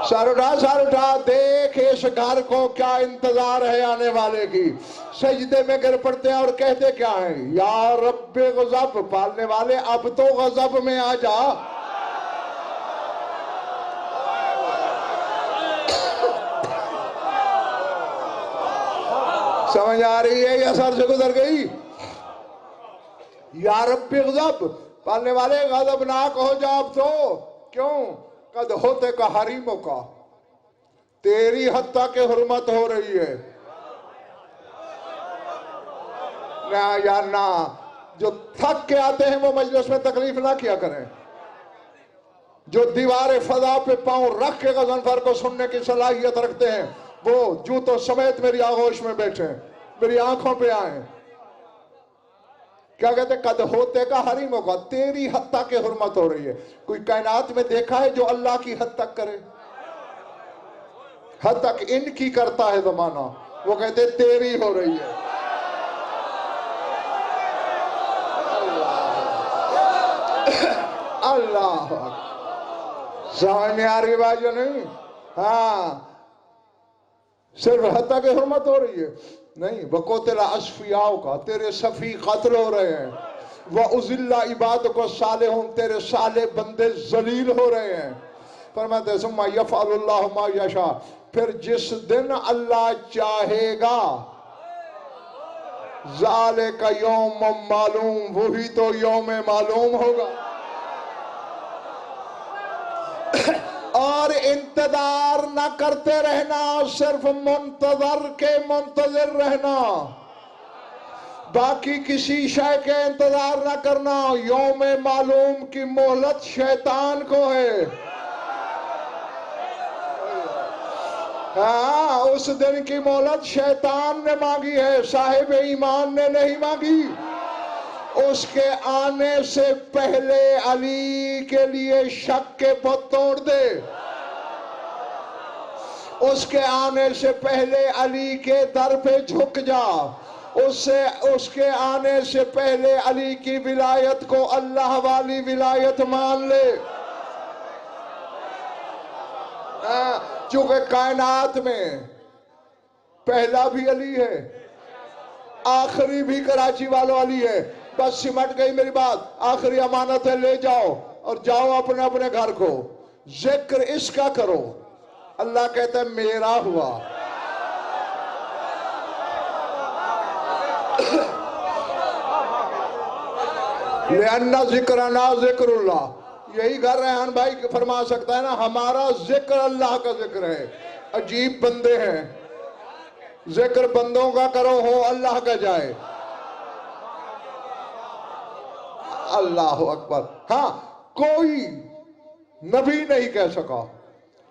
सर उठा, देख इस घर को क्या इंतजार है आने वाले की। सजदे में गिर पड़ते हैं और कहते क्या है, या रब्बे गज़ब, पालने वाले अब तो गज़ब में आ जा। समझ आ रही है या सर से गुजर गई? या रब्बे गज़ब, पालने वाले गज़बनाक हो जा अब तो। क्यों? कद होते का हरीमों का, तेरी हत्या के हुर्मत हो रही है ना यार ना। जो थक के आते हैं वो मजलिस में तकलीफ ना किया करें, जो दीवार फजा पे पांव रख के गज़नफर को सुनने की सलाहियत रखते हैं वो जूतों समेत मेरी आगोश में बैठे, मेरी आंखों पे आए। क्या कहते? कद होते का हरीमों का, तेरी हद तक के हुर्मत हो रही है। कोई कायनात में देखा है जो अल्लाह की हद तक करे? हद तक इनकी करता है जमाना, वो कहते तेरी हो रही है। अल्लाह समझ में आ रही बात जो नहीं? हाँ, सिर्फ हद तक हुर्मत हो रही है नहीं, वकोतिला असफियाओं का, तेरे सफी कत्ल हो रहे हैं। वह उजिल्ला इबाद को साले हों, तेरे साले बंदे जलील हो रहे हैं। फरमाते सुम्मा यफ़अलुल्लाहु मा यशा, फिर जिस दिन अल्लाह चाहेगा, ज़ालिका यौम मालूम, वही तो यौम मालूम होगा। और इंतजार न करते रहना, सिर्फ मुंतजर के मुंतजर रहना, बाकी किसी शय के इंतजार न करना। यौम मालूम की मोहलत शैतान को है। हाँ, उस दिन की मोहलत शैतान ने मांगी है, साहिब ईमान ने नहीं मांगी। उसके आने से पहले अली के लिए शक के बुत तोड़ दे, उसके आने से पहले अली के दर पे झुक जा, उससे उसके आने से पहले अली की विलायत को अल्लाह वाली विलायत मान ले। चूंकि कायनात में पहला भी अली है, आखिरी भी कराची वालों अली है। बस सिमट गई मेरी बात। आखिरी अमानत है, ले जाओ और जाओ अपने अपने घर को। जिक्र इसका करो। अल्लाह कहता है मेरा हुआ। लेन्ना जिक्रना जिक्रुल्लाह। यही घर रेहान भाई फरमा सकता है ना, हमारा जिक्र अल्लाह का जिक्र है। अजीब बंदे हैं, जिक्र बंदों का करो हो अल्लाह का जाए। अल्लाह अकबर। हाँ, कोई नबी नहीं कह सका,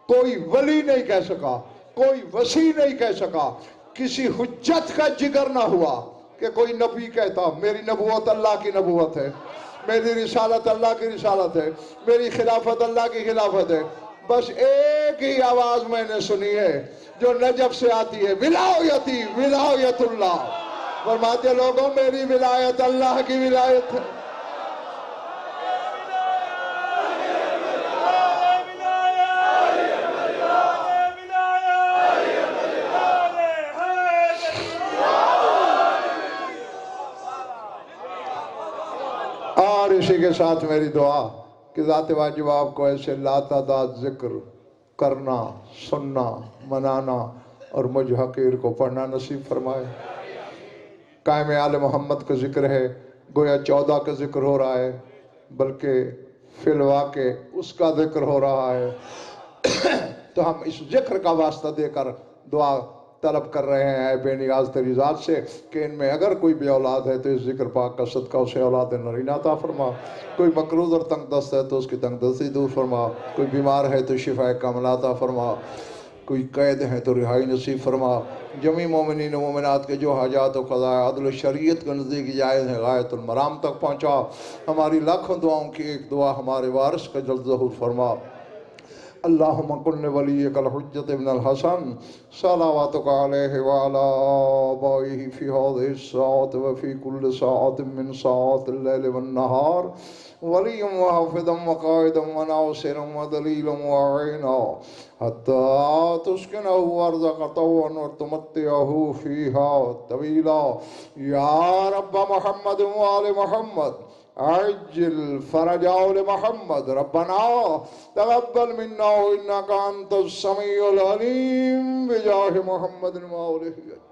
कोई वली नहीं कह सका, कोई वसी नहीं कह सका, किसी हुज्जत का जिक्र ना हुआ कि कोई नबी कहता मेरी नबूवत अल्लाह की नबूवत है, मेरी रिसालत अल्लाह की रिसालत है, मेरी खिलाफत अल्लाह की खिलाफत है। बस एक ही आवाज मैंने सुनी है जो नजफ से आती है, विलायती विलायतुल्लाह। फरमाते लोगों मेरी विलायत अल्लाह की विलायत है। और इसी के साथ मेरी दुआ कि ज़ात वाजिब आपको ऐसे लातादाद जिक्र करना, सुनना, मनाना और मुझ हकीर को पढ़ना नसीब फरमाए। कायम आले मोहम्मद का जिक्र है, गोया 14 का जिक्र हो रहा है, बल्कि फिलवा के उसका जिक्र हो रहा है। तो हम इस जिक्र का वास्ता देकर दुआ तलब कर रहे हैं बेनियाज तेरी ज़ात से कि इनमें अगर कोई भी औलाद है तो इस जिक्र पाक का सदका उसे औलाद नरीना अता फरमा। कोई मकरूज और तंग दस्त है तो उसकी तंग दस्ती दूर फरमा। कोई बीमार है तो शिफा कामिला अता फरमा। कोई कैद है तो रिहाई नसीब फरमा। जमी मोमिनीन मोमिनात के जो हाजात व क़ज़ाए अदल शरीयत के नज़दीक जायज़ है गायतुल मराम तक पहुँचा। हमारी लाखों दुआओं की एक दुआ हमारे वारिस का जल्द ज़हूर फरमा। अल्लाहुम्मा कुल्ल वलिय्यकल हुज्जत इब्नुल हसन सलावतुका अलैहि व अला आबाइहि फी हाज़िहि स्साअति व फी कुल्लि साअतिन मिन साअतिल लैलि वन नहार वलिय्यन व हाफ़िज़न व क़ाइदन व नासिरन व दलीलन व अईना हत्ता तुस्किनहु अर्ज़क़तहु व तुमत्तिअहु फ़ीहा तवीला। या रब्ब मुहम्मद व आलि मुहम्मद अज्जिल फरजाउल मोहम्मद रब्बना तक़ब्बल मिन्ना इन्नका अंतस समीउल अलीम बिजाहि मुहम्मद।